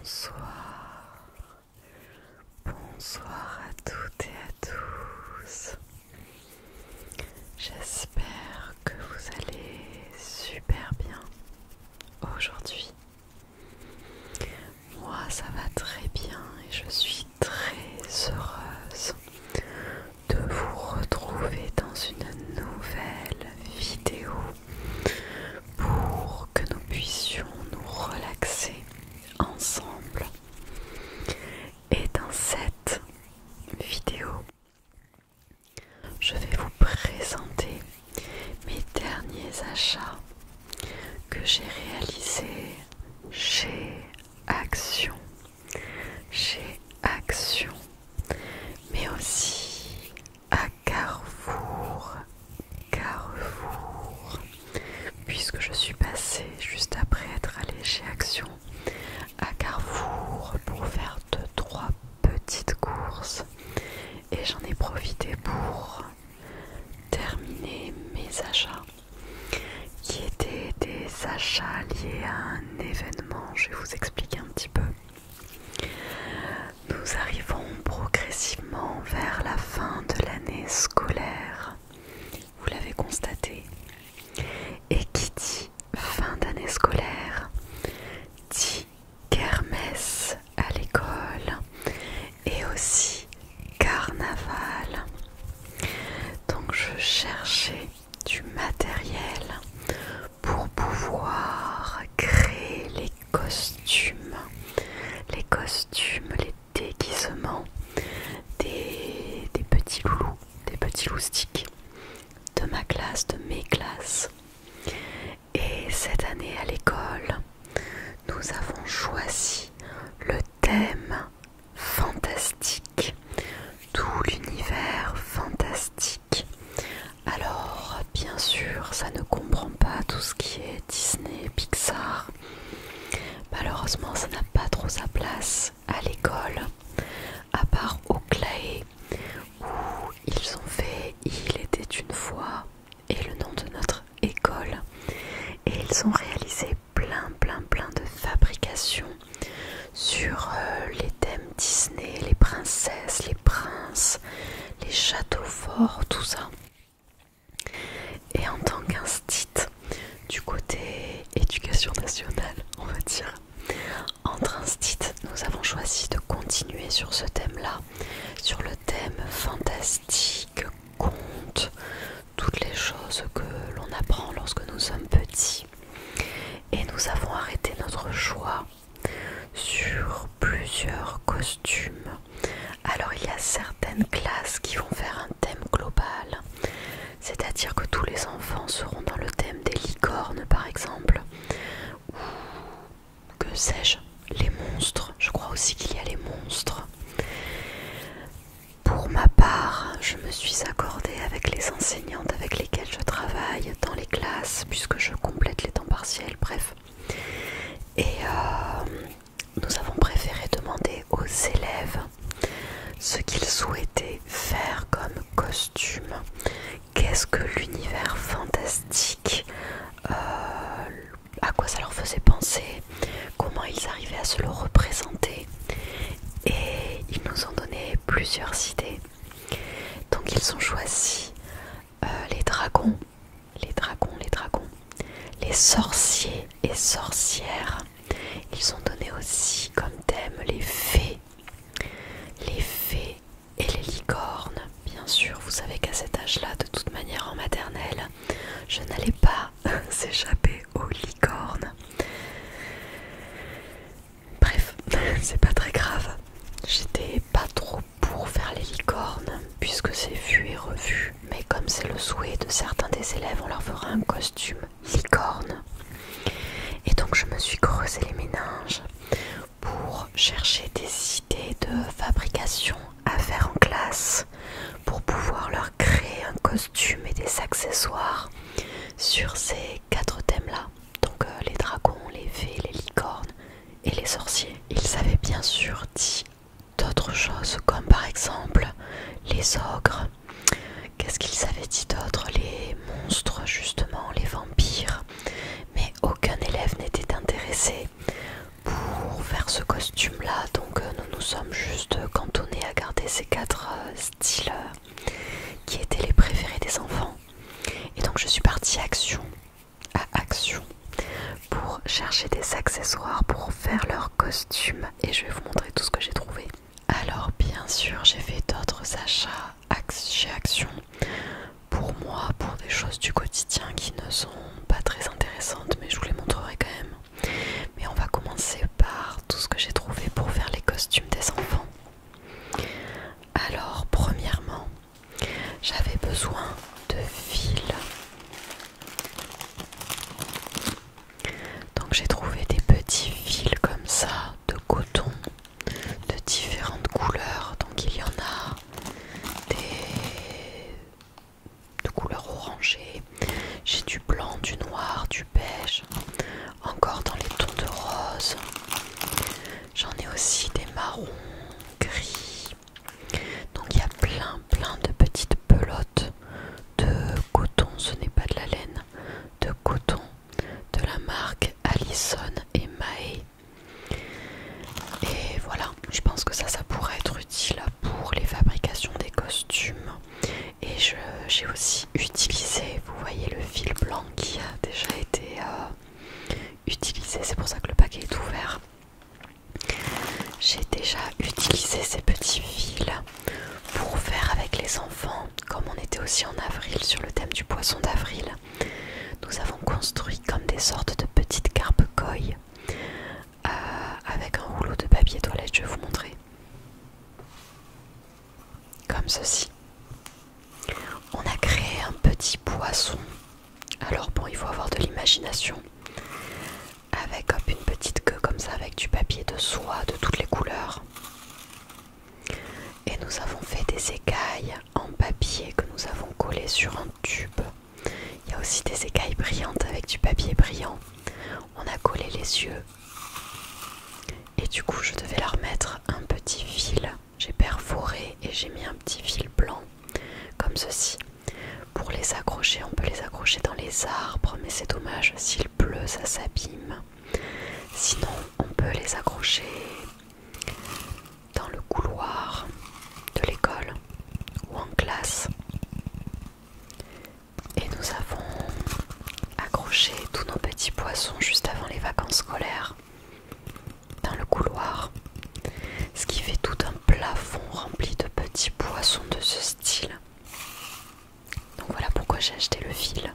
Bonsoir, bonsoir à toutes et à tous. J'espère que vous allez super bien aujourd'hui. Moi ça va très bien et je suis très heureuse de vous retrouver dans une nouvelle vidéo pour que nous puissions nous relaxer ensemble. Et dans cette vidéo, je vais vous présenter mes derniers achats que j'ai réalisés chez Action, mais aussi à Carrefour, puisque je suis passée juste après être allée chez Action à Carrefour pour faire 2-3 petites courses et j'en ai profité pour terminer mes achats qui étaient des achats liés à un événement. Je vais vous expliquer un petit peu. Nous arrivons progressivement vers la fin de l'année scolaire, vous l'avez constaté, et qui dit fin d'année scolaire dit kermesse à l'école et aussi carnaval. Donc je cherchais du matériel pour pouvoir créer les costumes, les déguisements des petits loulous, des petits loustiques de ma classe, de mes classes. Et cette année à l'école, nous avons choisi le thème fantastique, tout l'univers fantastique. Alors bien sûr ça ne comprend pas tout ce qui est Disney, Pixar. Malheureusement ça n'a pas trop sa place à l'école, à part au Claé où ils ont fait Il était une fois et le nom de notre école, et ils ont réalisé plein de fabrications sur les thèmes Disney, les princesses, les princes, les châteaux forts, tout ça. Et en tant qu'instit du côté éducation nationale, on va dire, entre instit, nous avons choisi de continuer sur ce thème-là, sur le thème fantastique, conte, toutes les choses que l'on apprend lorsque nous sommes petits. Et nous avons arrêté notre choix sur plusieurs costumes. Alors il y a certaines classes qui vont faire un thème global, c'est-à-dire que tous les enfants seront dans le thème des licornes par exemple, ou que sais-je, les monstres, je crois aussi qu'il y a les monstres. Pour ma part, je me suis accordée avec les enseignantes avec lesquelles je travaille dans les classes, puisque je complète les temps partiels, bref. Et nous avons préféré demander aux élèves ce qu'ils souhaitaient faire comme costume. Qu'est-ce que l'univers fantastique, à quoi ça leur faisait penser, comment ils arrivaient à se le représenter. Et ils nous ont donné plusieurs idées. Donc ils ont choisi les dragons, les sorciers et sorcières. Ils ont donné aussi comme thème les fées et les licornes. Bien sûr, vous savez qu'à cet âge-là, de toute manière en maternelle, je n'allais pas s'échapper aux licornes. Bref, c'est pas très grave. J'étais pas trop pour faire les licornes, puisque c'est vu et revu. Mais comme c'est le souhait de certains des élèves, on leur fera un costume licorne. Et donc je me suis creusé les méninges pour chercher des idées de fabrication à faire en classe, pour pouvoir leur créer un costume et des accessoires sur ces 4 thèmes-là. Donc les dragons, les fées, les licornes et les sorciers. Ils avaient bien sûr dit d'autres choses, comme par exemple les ogres. Qu'est-ce qu'ils avaient dit d'autre? Les monstres, justement, les vampires. Mais aucun élève n'était intéressé pour faire ce costume accessoires pour faire leurs costumes et je vais vous montrer tout ce que j'ai trouvé. Alors bien sûr j'ai fait d'autres achats chez Action pour moi, pour des choses du quotidien qui ne sont pas très intéressantes, mais je vous les montrerai quand même. Mais on va commencer par tout ce que j'ai trouvé pour faire les costumes des enfants. Alors premièrement, j'avais besoin de fils. Donc j'ai trouvé des petits fils comme ça de coton de différentes couleurs. Donc il y en a de couleurs orangées, j'ai du blanc, du noir, du beige, encore dans les tons de rose. J'en ai aussi des marrons, gris. Donc il y a plein de petites pelotes de coton, ce n'est pas de la laine, de coton de la marque Allison et Mae. Et voilà, je pense que ça pourrait être utile pour les fabrications des costumes. Et j'ai aussi utilisé, vous voyez le fil blanc qui a déjà été utilisé, c'est pour ça que le paquet est ouvert. J'ai déjà utilisé ces petits fils pour faire avec les enfants, comme on était aussi en avril sur le thème du poisson d'avril. Nous avons construit comme des sortes de petites carpe-coilles avec un rouleau de papier toilette, je vais vous montrer. Comme ceci. On a créé un petit poisson. Alors bon, il faut avoir de l'imagination. Avec hop, une petite queue comme ça, avec du papier de soie de toutes les couleurs. Et nous avons fait des écailles en papier que nous avons collées sur un tube. Il y a aussi des écailles brillantes avec du papier brillant. On a collé les yeux. Et du coup, je devais leur mettre un petit fil. J'ai perforé et j'ai mis un petit fil blanc, comme ceci. Pour les accrocher, on peut les accrocher dans les arbres, mais c'est dommage, s'il pleut, ça s'abîme. Sinon, on peut les accrocher dans le couloir de l'école ou en classe. Et nous avons accroché tous nos petits poissons juste avant les vacances scolaires dans le couloir, ce qui fait tout un plafond rempli de petits poissons de ce style. Donc voilà pourquoi j'ai acheté le fil.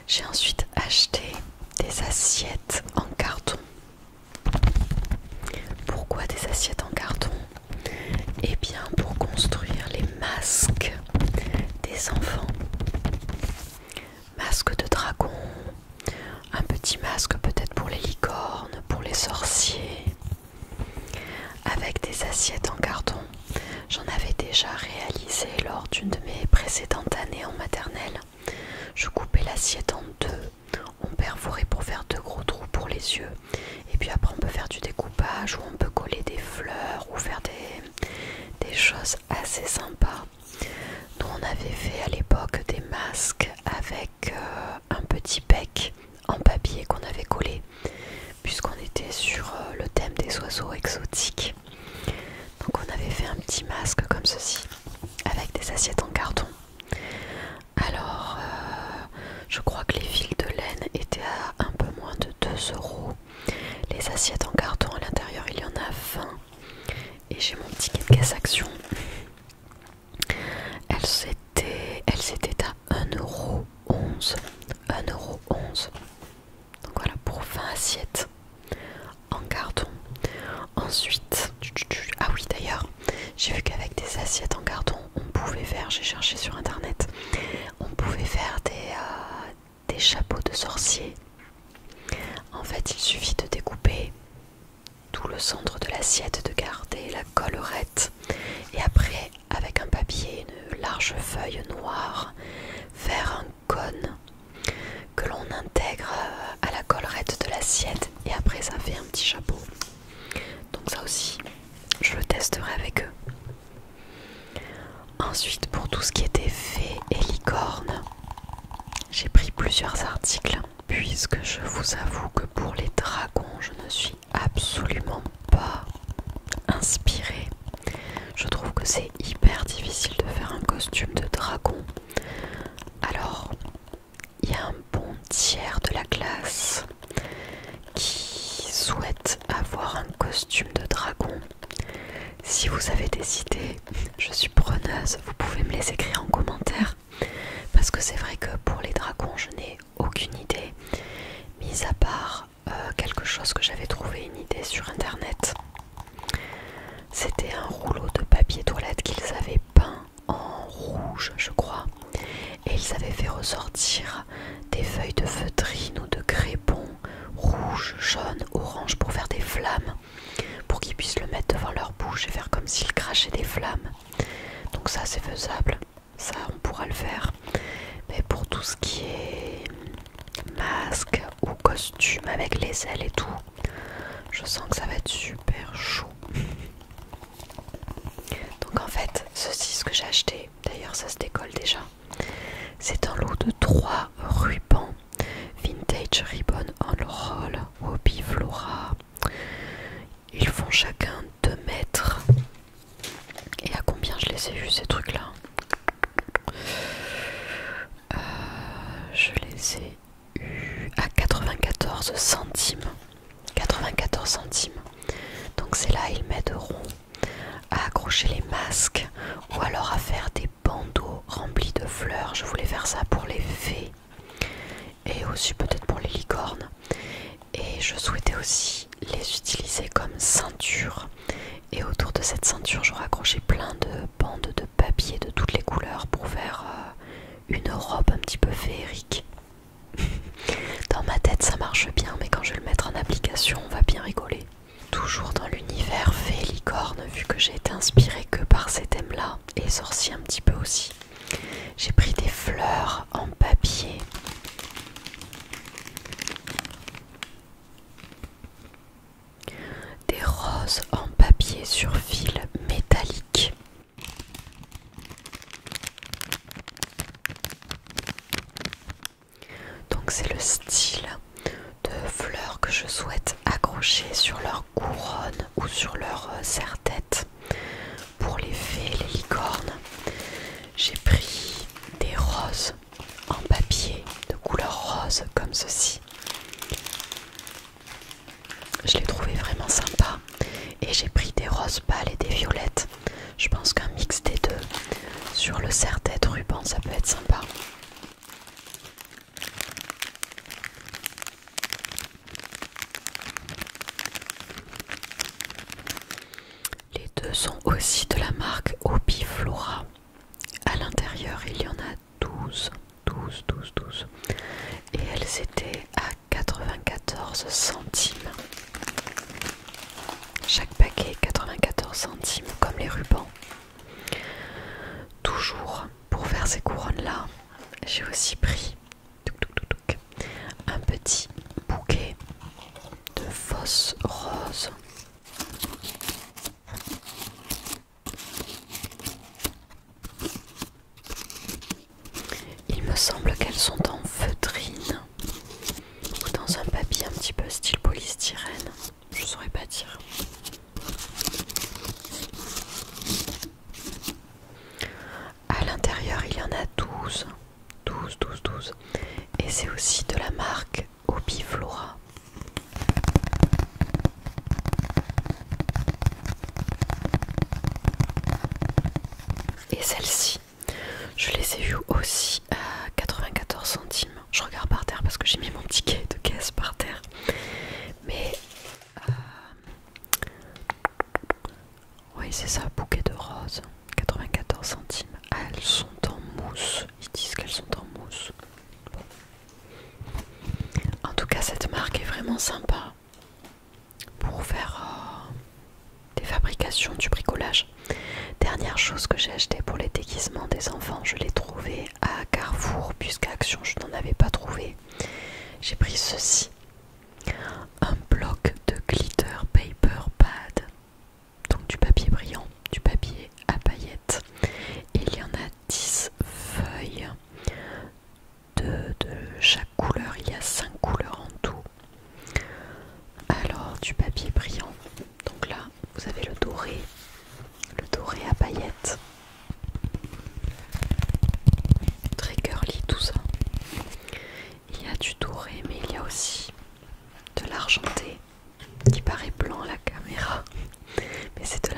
J'ai ensuite acheté des assiettes en carton. Pourquoi des assiettes en carton? Eh bien pour construire les masques des enfants. Masque de dragon, un petit masque peut-être pour les licornes, pour les sorciers, avec des assiettes en carton. J'en avais déjà réalisé lors d'une de mes précédentes années en maternelle. Je coupais l'assiette en deux, on perforait pour faire deux gros trous pour les yeux, et puis après on peut faire du découpage ou on peut coller des fleurs ou faire des choses assez sympas. Nous on avait fait à l'époque des masques avec un petit bec en papier qu'on avait collé, puisqu'on était sur le thème des oiseaux exotiques. Donc on avait fait un petit masque comme ceci, avec des assiettes en carton. Alors, je crois que les fils de laine étaient à un peu moins de 2 €. Les assiettes en carton à l'intérieur, il y en a 20. Et j'ai mon ticket de caisse Action. Elles étaient à 1,11 €. 1,11 €. Donc voilà, pour 20 assiettes en carton. Ensuite, ah oui d'ailleurs, j'ai vu qu'avec des assiettes en carton, on pouvait faire, j'ai cherché sur internet, on pouvait faire des chapeaux de sorciers. En fait, il suffit de découper tout le centre de l'assiette, de garder la collerette et après, avec un papier, une large feuille noire, faire un cône que l'on intègre à la collerette de l'assiette et après ça fait un petit chapeau. Donc ça aussi, je le testerai avec eux. Ensuite, pour tout ce qui était fée et licorne, j'ai pris plusieurs articles puisque je vous avoue que pour les dragons, je ne suis absolument pas inspirée. Je trouve que c'est hyper difficile de faire un costume de dragon. Alors, il y a un bon tiers de la classe costumes de dragon. Si vous avez des idées, je suis preneuse, vous pouvez me les écrire en commentaire. Parce que c'est vrai que pour les dragons, je n'ai aucune idée, mis à part quelque chose que j'avais trouvé une idée sur internet. C'était un rouleau de papier toilette qu'ils avaient peint en rouge, je crois. Et ils avaient fait ressortir des feuilles de feutrine ou de crépon rouge, jaune, orange pour faire des flammes, pour qu'ils puissent le mettre devant leur bouche et faire comme s'ils crachaient des flammes. Donc ça c'est faisable, ça on pourra le faire. Mais pour tout ce qui est masque ou costume avec les ailes et tout, je sens que ça va être super chaud. Donc en fait, ceci, ce que j'ai acheté, d'ailleurs ça se décolle déjà, c'est un lot de 3 rubans Vintage Ribbon on Roll Hobby Flora. Ils font chacun 2 mètres. Et à combien je les ai vus ces trucs là? Je les ai eus à 94 centimes. 94 centimes. Donc c'est là ils m'aideront à accrocher les masques ou alors à faire des bandeaux remplis de fleurs. Je voulais faire ça pour les fées et aussi peut-être pour les licornes. Et je souhaitais aussi les utiliser comme ceinture. Et autour de cette ceinture, j'aurais accroché plein de bandes de papier de toutes les couleurs pour faire une robe un petit peu féerique. Dans ma tête, ça marche bien, mais quand je vais le mettre en application, on va bien rigoler. Toujours dans l'univers fée licorne, vu que j'ai été inspirée que par ces thèmes-là, et sorcier un petit peu aussi. J'ai pris des fleurs en papier. Des roses en papier sur fil métallique. Donc c'est le style de fleurs que je souhaite accrocher sur leur couronne ou sur leur serre-tête. Pour les fées, les licornes, j'ai pris des roses en papier de couleur rose comme ceci. Je l'ai trouvé vraiment sympa. Et j'ai pris des roses pâles et des violettes. Je pense qu'un mix des deux sur le serre-tête ruban, ça peut être sympa. Les deux sont aussi de la marque Hobby Flora. À l'intérieur, il y en a 12. Et elles étaient à 94 centimes. Chaque paquet 94 centimes comme les rubans. Toujours pour faire ces couronnes là, j'ai aussi pris un petit bouquet de fausses roses. Il me semble qu'elles sont en feutrine ou dans un papier un petit peu style polystyrène, je saurais pas dire. À l'intérieur il y en a 12. Et c'est aussi de la marque Hobby Flora. Et celle-ci, je les ai vues aussi à 94 centimes. Je regarde par terre parce que j'ai mis mon ticket de caisse par terre. Mais oui, c'est ça, bouquet de roses, 94 centimes. Elles sont en mousse. Ils disent qu'elles sont en mousse. En tout cas, cette marque est vraiment sympa pour faire des fabrications, du bricolage. Dernière chose que j'ai acheté pour les déguisements des enfants, je l'ai trouvé à Carrefour, puisqu'à Action je n'en avais pas trouvé. J'ai pris ceci, un bloc de glitter paper pad, donc du papier brillant, du papier à paillettes. Il y en a 10 feuilles de chaque couleur, il y a 5 couleurs en tout. Alors du papier brillant, donc là vous avez le doré à paillettes, très girly tout ça. Il y a du doré mais il y a aussi de l'argenté qui paraît blanc à la caméra.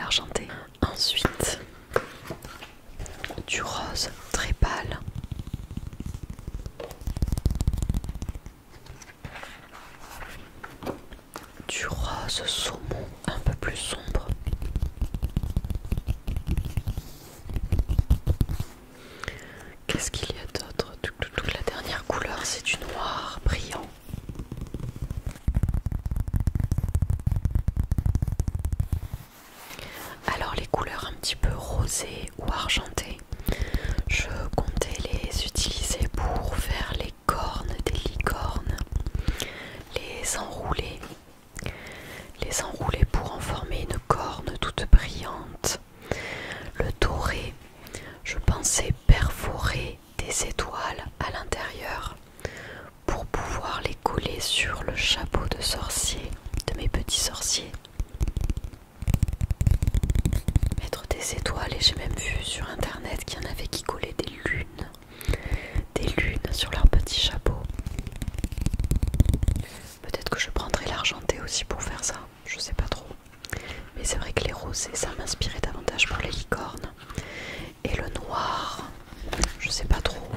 l'argenté. Ensuite, du rose très pâle. Du rose saumon un peu plus sombre. Qu'est-ce qu'il y a d'autre? La dernière couleur, c'est du noir brillant. Alors les couleurs un petit peu rosées ou argentées, je comptais les utiliser pour faire les cornes des licornes, les enrouler pour en former une corne toute brillante. Le doré, je pensais perforer des étoiles à l'intérieur pour pouvoir les coller sur le chapeau de sorcier de mes petits sorciers. Mettre des étoiles, et j'ai même vu sur internet qu'il y en avait qui collaient des lunes sur leur petit chapeau. Peut-être que je prendrai l'argenté aussi pour faire ça, je sais pas trop. Mais c'est vrai que les rosés, ça m'inspirait davantage pour les licornes. Et le noir, je sais pas trop.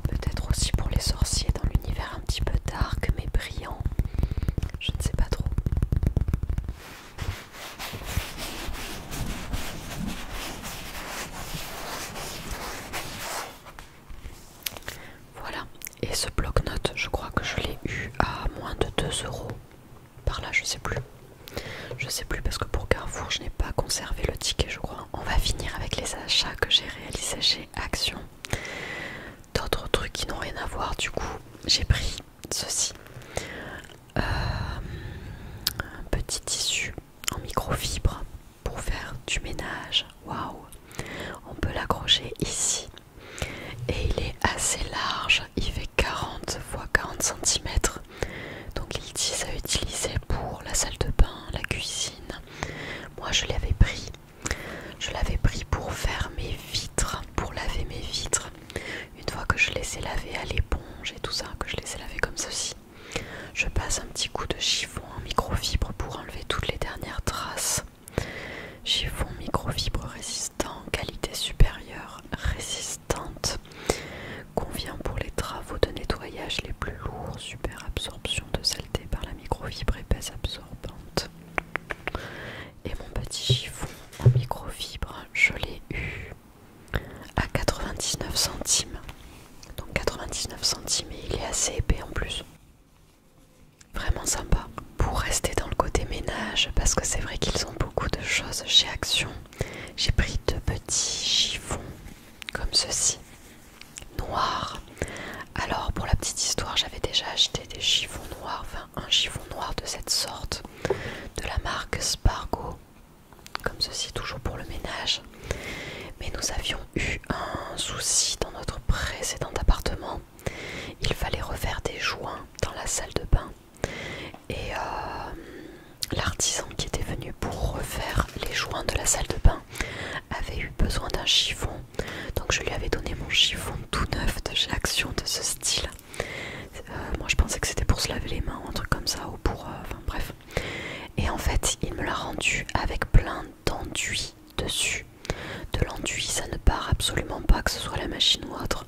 Peut-être aussi pour les sorciers dans l'univers un petit peu dark mais brillant. Je ne sais pas trop. Voilà. Et ce bloc-notes, je crois que je l'ai eu à moins de 2 €. Par là, je sais plus. Je sais plus parce que pour Carrefour, je n'ai pas conservé le ticket, je crois. On va finir avec les achats que j'ai réalisés chez Action. D'autres trucs qui n'ont rien à voir, du coup, j'ai pris ceci. Un petit tissu en microfibre pour faire du ménage. Waouh! On peut l'accrocher ici. Et il est assez large, il fait 40 x 40 cm. Donc il est à utiliser pour la salle de bain, la cuisine. Moi je l'avais pris. Pour faire mes vitres, pour laver mes vitres. Une fois que je les ai lavées à l'éponge et tout ça, que je les ai lavées comme ceci, je passe un petit coup de chiffon en microfibre pour enlever toutes les dernières traces. Chiffon microfibre résistant, qualité supérieure, résistante. Convient pour les travaux de nettoyage les plus lourds, super absorption de saleté par la microfibre épaisse absorbante. Et mon petit chiffon en microfibre, je l'ai eu à 99 centimes. Donc 99 centimes et il est assez épais en plus. Vraiment sympa. Pour rester dans le côté ménage, parce que c'est vrai qu'ils ont beaucoup de choses chez Action, j'ai pris 2 petits chiffons comme ceci, noirs. Alors pour la petite histoire, j'avais déjà acheté des chiffons noirs, enfin un chiffon noir de cette sorte, de la marque Spargo, comme ceci, toujours pour le ménage. Mais nous avions eu un souci dans notre précédent appartement. Il fallait refaire des joints dans la salle de bain. Et l'artisan qui était venu pour refaire les joints de la salle de bain avait eu besoin d'un chiffon. Donc je lui avais donné mon chiffon tout neuf de chez Action de ce style. Moi je pensais que c'était pour se laver les mains ou un truc comme ça, ou pour... enfin bref. Et en fait il me l'a rendu avec plein d'enduit dessus. De l'enduit, ça ne part absolument pas, que ce soit la machine ou autre.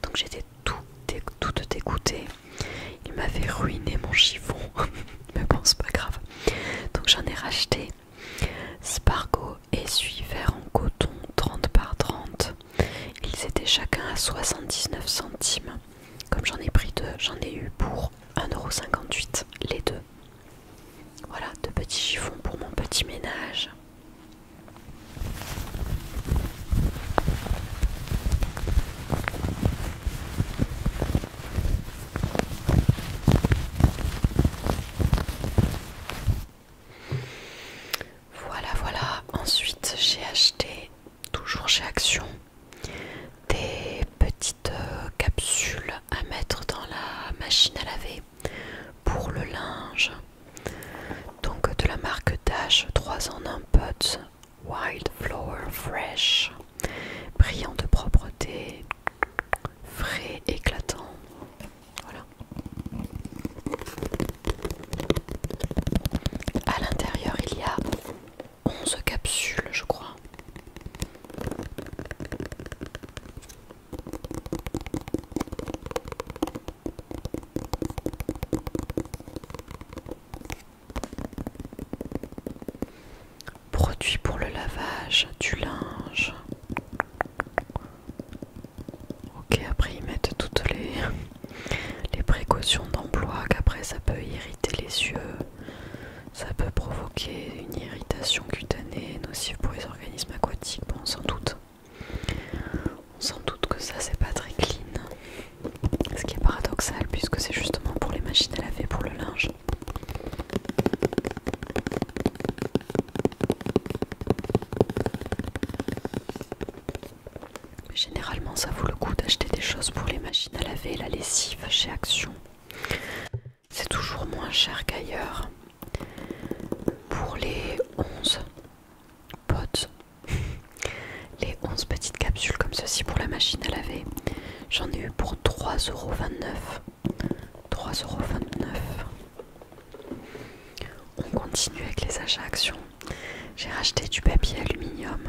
Donc j'étais toute dégoûtée. Il m'avait ruiné mon chiffon. Mais bon, c'est pas grave. Donc j'en ai racheté. Spargo essuie-verre en coton 30 par 30. Ils étaient chacun à 79 centimes. Comme j'en ai pris 2, j'en ai eu pour 1,58 € les 2. Voilà, 2 petits chiffons pour mon petit ménage. Voilà. Ensuite, j'ai acheté, toujours chez Action, des petites capsules à mettre dans la machine à laver pour le produits pour le lavage du linge. Ok, après ils mettent toutes les précautions d'emploi, qu'après ça peut irriter les yeux, ça peut provoquer une irritation cutanée nocive pour les organismes aquatiques. Bon, on s'en doute. On s'en doute que ça c'est pas très clean. Ce qui est paradoxal puisque c'est justement pour les machines à laver pour le linge. Mais généralement ça vaut le coup d'acheter des choses pour les machines à laver, la lessive chez Action. C'est toujours moins cher qu'ailleurs. Pour les 11 potes, les 11 petites capsules comme ceci pour la machine à laver, j'en ai eu pour 3,29 €. 3,29 €. On continue avec les achats Action. J'ai racheté du papier aluminium.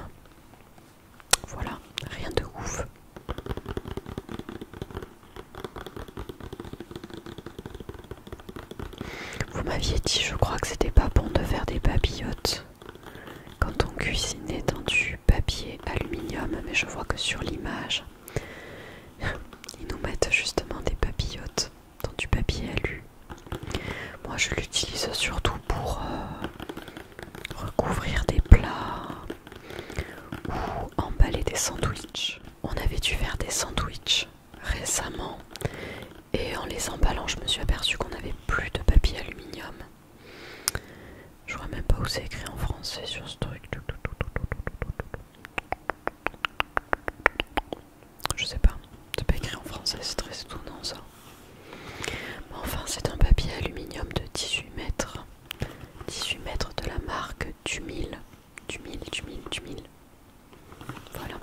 Voilà, rien de ouf. Vous m'aviez dit, je crois que c'était pas bon de faire des papillotes quand on cuisinait dans du papier aluminium, mais je vois que sur l'image, ils nous mettent justement des papillotes dans du papier alu. Moi, je l'utilise surtout pour recouvrir des plats ou emballer des sandwichs. On avait dû faire des sandwichs récemment et en les emballant, je me suis aperçue qu'on n'avait plus de papier aluminium. Je vois même pas où c'est écrit en français sur ce truc. Je sais pas, c'est pas écrit en français, c'est très étonnant ça. Mais enfin, c'est un papier aluminium de 18 mètres. 18 mètres de la marque Dumil. Dumil. Voilà.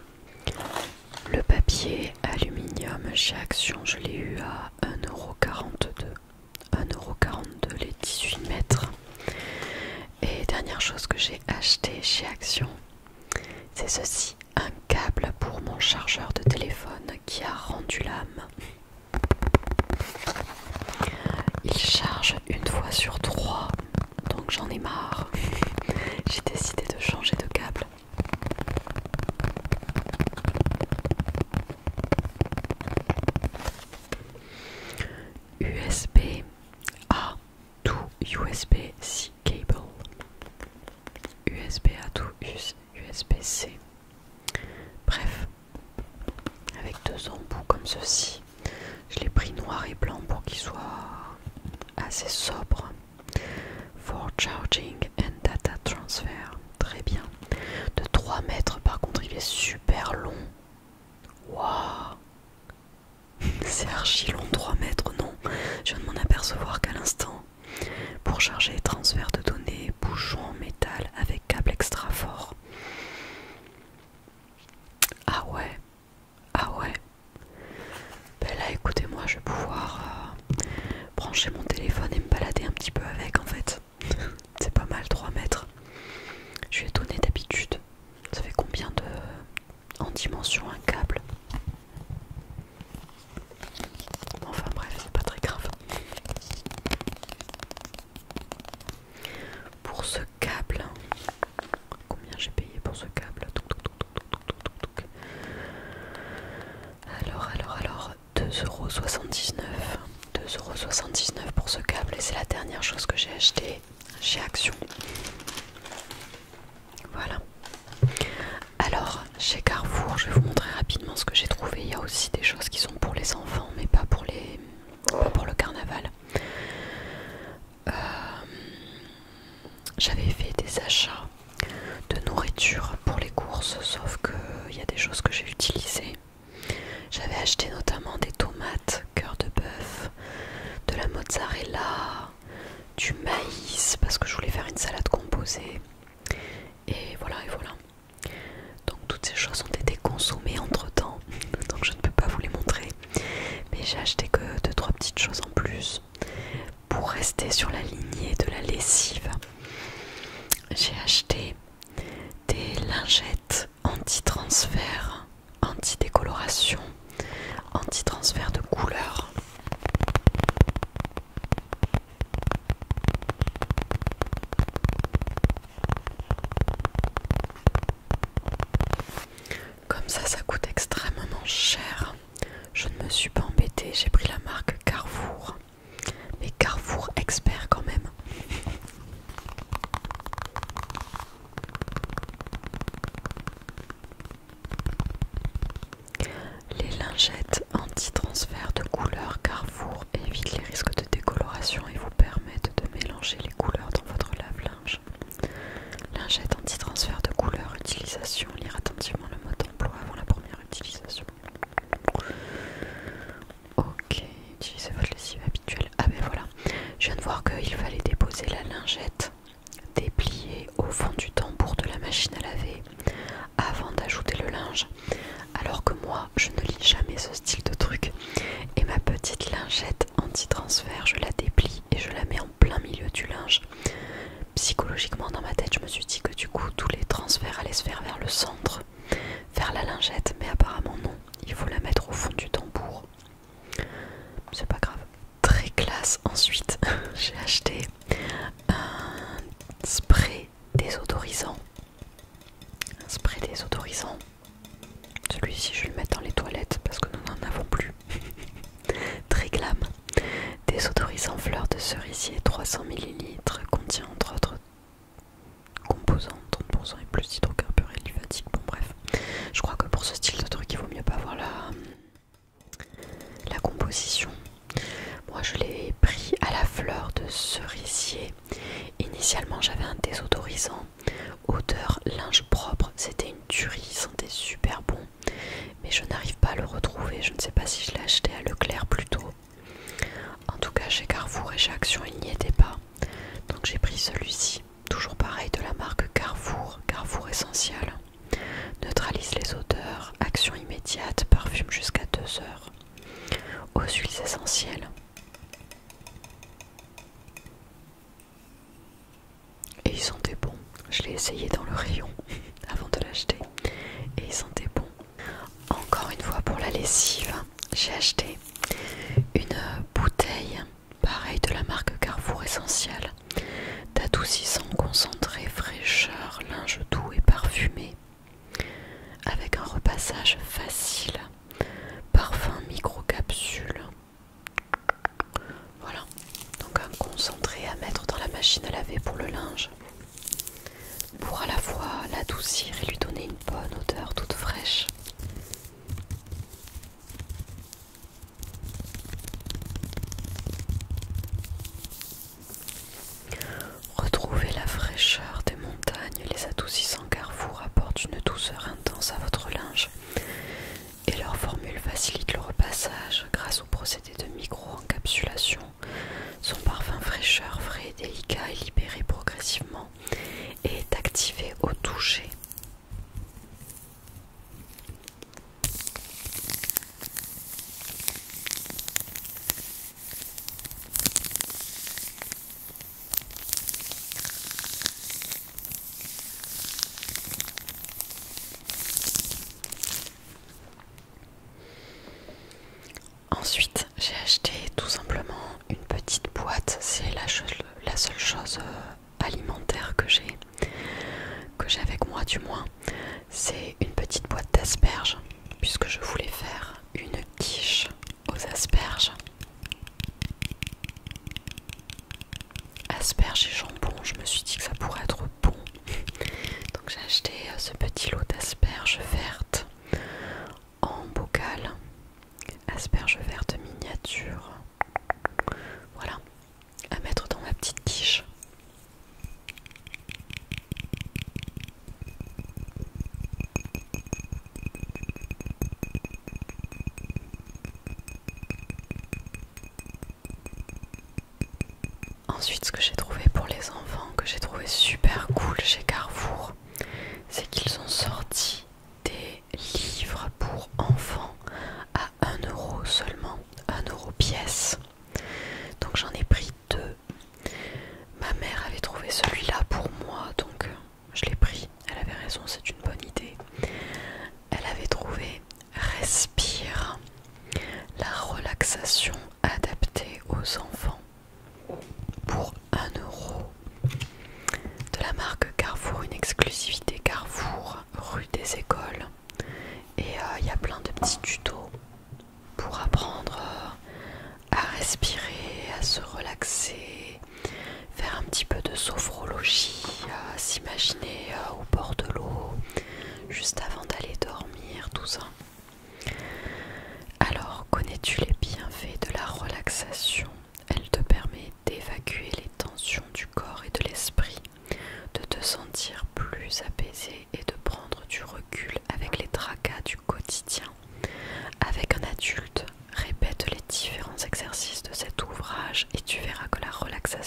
Le papier aluminium chez Action, je l'ai eu à 1,42 €. 1,42 € les 18 mètres. Et dernière chose que j'ai acheté chez Action, c'est ceci, un câble pour mon chargeur de téléphone qui a rendu l'âme. Il charge une fois sur 3, donc j'en ai marre. J'ai décidé de changer de câble. USB-A to USB-C cable. USB-A to USB-C. Bref, avec deux embouts comme ceci. Je l'ai pris noir et blanc pour qu'il soit assez sobre. For charging and data transfer. Très bien. De 3 mètres, par contre, il est super long. Waouh! C'est archi long, 3 mètres, non? Je viens de m'en apercevoir qu'à l'instant. Pour charger et transfert de données, bouchon en métal avec câble extra fort. Ah ouais. Ben là, écoutez-moi, je vais pouvoir brancher mon téléphone et me balader un petit peu avec en fait. C'est pas mal, 3 mètres. Je lui ai donné d'habitude. Ça fait combien en dimension un câble? Enfin bref, c'est pas très grave. Pour ce câble, combien j'ai payé pour ce câble? Alors, 2,79 €. 2,79 € pour ce câble et c'est la dernière chose que j'ai acheté chez Action. Voilà. Alors, chez Carrefour, je vais vous montrer rapidement ce que j'ai trouvé. Il y a aussi des choses qui sont pour les enfants, mais pas pour le carnaval. J'avais fait des achats de nourriture pour les courses, sauf qu'il y a des choses que j'ai utilisées. J'avais acheté notamment des tomates, cœur de bœuf, de la mozzarella, du maïs, parce que je voulais faire une salade composée. Et voilà. Donc toutes ces choses ont été consommées entre temps, donc je ne peux pas vous les montrer. Mais j'ai acheté que 2-3 petites choses en plus. Pour rester sur la lignée de la lessive, j'ai acheté des lingettes anti-transfert, anti-décoloration, anti-transfert de couleur. savoir qu'il fallait déposer la lingette dépliée au fond du tambour de la machine à laver avant d'ajouter le linge. Alors que moi, je ne lis jamais ce style de truc. Et ma petite lingette anti-transfert, je la déplie et je la mets en plein milieu du linge. Psychologiquement, dans ma tête, je me suis dit que du coup, tous les transferts allaient se faire vers le centre, vers la lingette. Mais apparemment non, il faut la mettre au fond du tambour. C'est pas grave. Très classe. Ensuite, j'ai acheté un spray désodorisant. Un spray désodorisant. Celui-ci, je vais le mettre dans les toilettes parce que nous n'en avons plus. Très glam. Désodorisant fleur de cerisier 300 ml contient entre autres composants 30% et plus d'hydrocarbures et liphatique. Bon bref, je crois que pour ce style de truc il vaut mieux pas voir la composition. Moi je l'ai pris à la fleur de cerisier. Initialement j'avais un désodorisant odeur linge propre, c'était une tuerie, il sentait super bon, mais je n'arrive pas à le retrouver. Je ne sais pas si je l'ai acheté à Leclerc plutôt. En tout cas chez Carrefour et chez Action il n'y était pas, donc j'ai pris celui-ci, toujours pareil de la marque Carrefour, Carrefour Essentiel. Neutralise les odeurs, action immédiate, parfume jusqu'à 2 heures, aux huiles essentielles. Et il sentait bon, je l'ai essayé dans le rayon avant de l'acheter et il sentait bon. Encore une fois pour la lessive, j'ai acheté une bouteille, pareil de la marque Carrefour Essentiel, d'adoucissant concentré fraîcheur, linge doux et parfumé, avec un repassage facile, parfum micro-capsule. Voilà, donc un concentré à mettre dans la machine à laver pour le linge, pour à la fois l'adoucir et lui donner une bonne odeur toute fraîche. Retrouvez la fraîcheur des montagnes, les adoucissants Carrefour apportent une douceur intense à votre linge et leur formule facilite le repassage grâce au procédé de micro-encapsulation. Son parfum fraîcheur, frais et délicat est libéré progressivement et est activé au toucher. Ensuite, j'ai acheté tout simplement une petite boîte. C'est la seule chose alimentaire que j'ai avec moi du moins. C'est une petite boîte d'asperges, puisque je voulais faire une quiche aux asperges. Asperges et jambon, je me suis dit que ça pourrait être bon. Donc j'ai acheté ce petit lot d'asperges vertes en bocal. Asperges vertes miniatures. Voilà, à mettre dans ma petite quiche. Ensuite, ce que j'ai trouvé pour les enfants, que j'ai trouvé super cool chez Carrefour, c'est qu'ils ont sorti des livres pour enfants à 1 € seulement, 1 € pièce. Donc j'en ai pris 2. Ma mère avait trouvé celui-là pour moi, donc je l'ai pris. Elle avait raison, c'est une bonne idée. Elle avait trouvé Respire, la relaxation adaptée aux enfants, pour 1 €, de la marque Carrefour, une exclusivité Carrefour, rue des Écoles. Et il y a plein de petits tutos pour apprendre à respirer, à se relaxer, faire un petit peu de sophrologie, s'imaginer au bord de l'eau, juste avant d'aller dormir, tout ça. Alors, connais-tu les bienfaits de la relaxation? Elle te permet d'évacuer les tensions du corps et de l'esprit, de te sentir plus apaisé et de prendre du recul avec les tracas du quotidien. Avec un adulte, répète les différents exercices de cet ouvrage et tu verras que la relaxation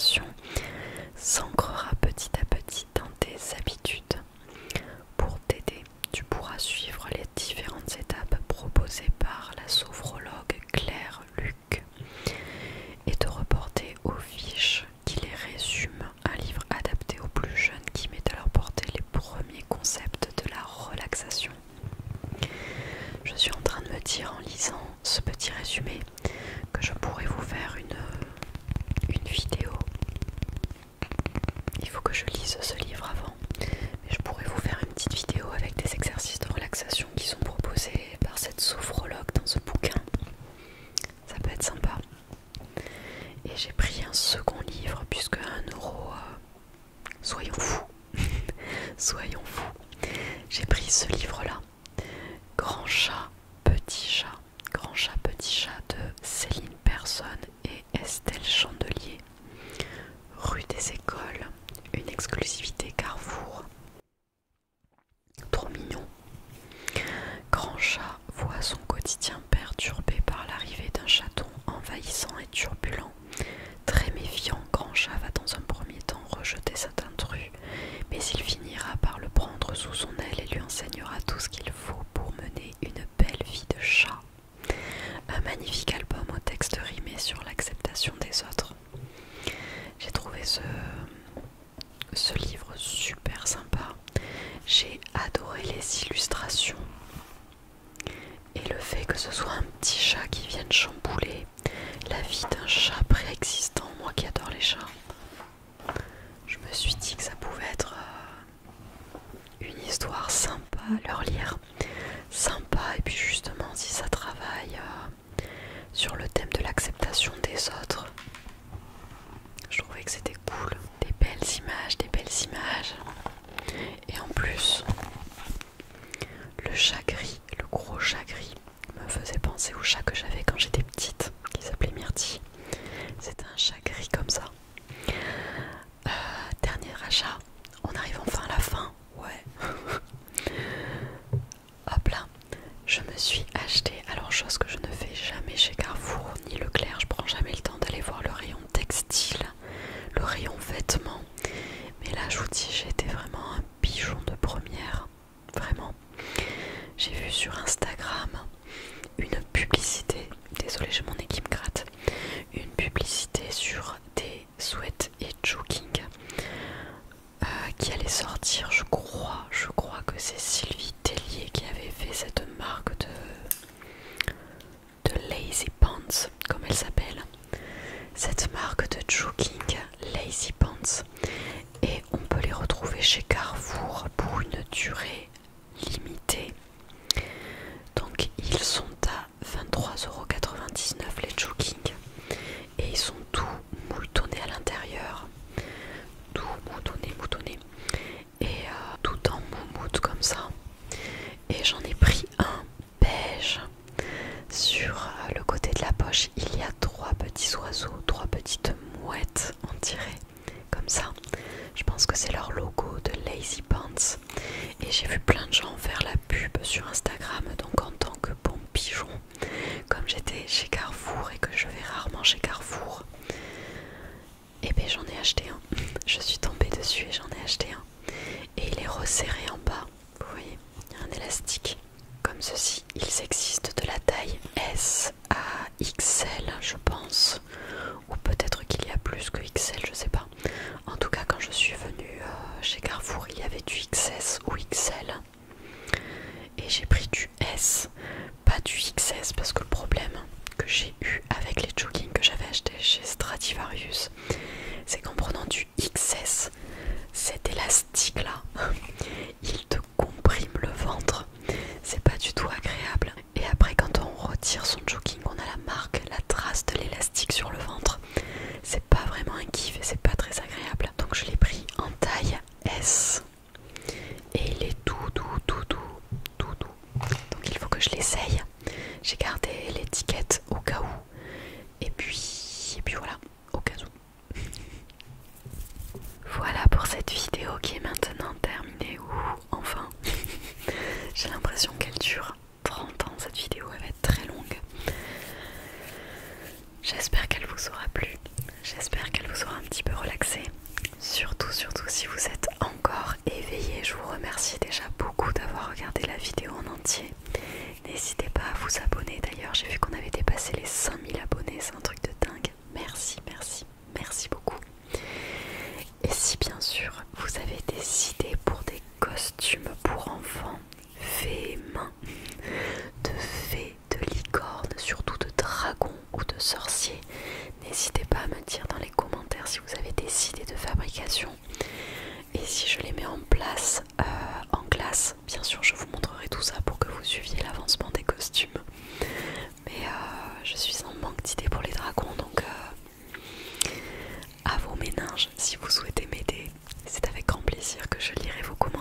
vidéo. Il faut que je lise ce livre avant. Mais je pourrais vous faire une petite vidéo avec des exercices de relaxation qui sont proposés par cette sophrologue dans ce bouquin. Ça peut être sympa. Et j'ai pris un second livre puisque 1 €, soyons fous. Soyons fous. J'ai pris ce livre-là. Grand chat, petit chat. Grand chat, petit chat de Céline Persson et Estelle Chandelier. Rue des Écoles, une exclusivité Carrefour. Trop mignon. Grand chat voit son quotidien perturbé par l'arrivée d'un chaton envahissant et turbulent. Très méfiant, Grand chat va dans un premier temps rejeter cet intrus, mais il finira par le prendre sous son aile et lui enseignera tout ce qu'il faut pour mener une belle vie de chat. Un magnifique album au texte rimé sur l'acceptation des autres. J'ai trouvé ce livre super sympa. J'ai adoré les illustrations et le fait que ce soit un petit chat qui vienne chambouler la vie d'un chat préexistant. Moi qui adore les chats, je me suis dit que ça pouvait être une histoire sympa à leur lire, sympa, et puis justement si ça travaille sur le thème de l'acceptation des autres, je trouvais que c'était cool. Des belles images, et en plus le chat gris, le gros chat gris me faisait penser au chat que j'avais quand j'étais petite qui s'appelait Myrtille. C'était un chat gris comme ça. Dernier achat, on arrive enfin à la fin. Ouais. Hop là, je me suis acheté, alors chose que je ne fais jamais chez Carrefour ni Leclerc, je prends jamais le temps d'aller voir le rayon textile, le rayon vêtements, mais là je vous dis, j'ai été vraiment un pigeon de première, vraiment. J'ai vu sur Instagram une publicité, désolée j'ai mon nez qui me gratte, une publicité sur des sweats et jogging qui allait sortir, je crois que c'est Sylvie Tellier qui avait fait cette marque de Lazy Pants, comme elle s'appelle, cette marque de jogging Lazy Pants, et on peut les retrouver chez Carrefour pour une durée limitée. Donc ils sont à 23,99 € les jogging, et ils sont tout moutonnés à l'intérieur, tout moutonné, et tout en moumoute comme ça. Et j'en ai pris un beige. Sur le côté de la poche, il y a 3 petits oiseaux, 3 petites mouettes, on dirait, comme ça. Je pense que c'est leur logo de Lazy Pants. Et j'ai vu plein de gens faire la pub sur Instagram, donc en tant que bon pigeon, comme j'étais chez Carrefour et que je vais rarement chez Carrefour, et ben j'en ai acheté un. Je suis tombée dessus et j'en ai acheté un. Et il est resserré en bas, vous voyez, il y a un élastique comme ceci. Ils existent de la taille S à XL, je pense, ou peut-être qu'il y a plus que XL, je sais pas. En tout cas, quand je suis venue chez Carrefour, il y avait du XS ou XL, et j'ai pris du S, pas du XS, parce que le problème que j'ai eu avec les joggings que j'avais achetés chez Stradivarius, c'est qu'en prenant du XS, cet élastique là, il te comprime le ventre, c'est pas du tout agréable. Et après, quand on retire son jogging si vous souhaitez m'aider. C'est avec grand plaisir que je lirai vos commentaires.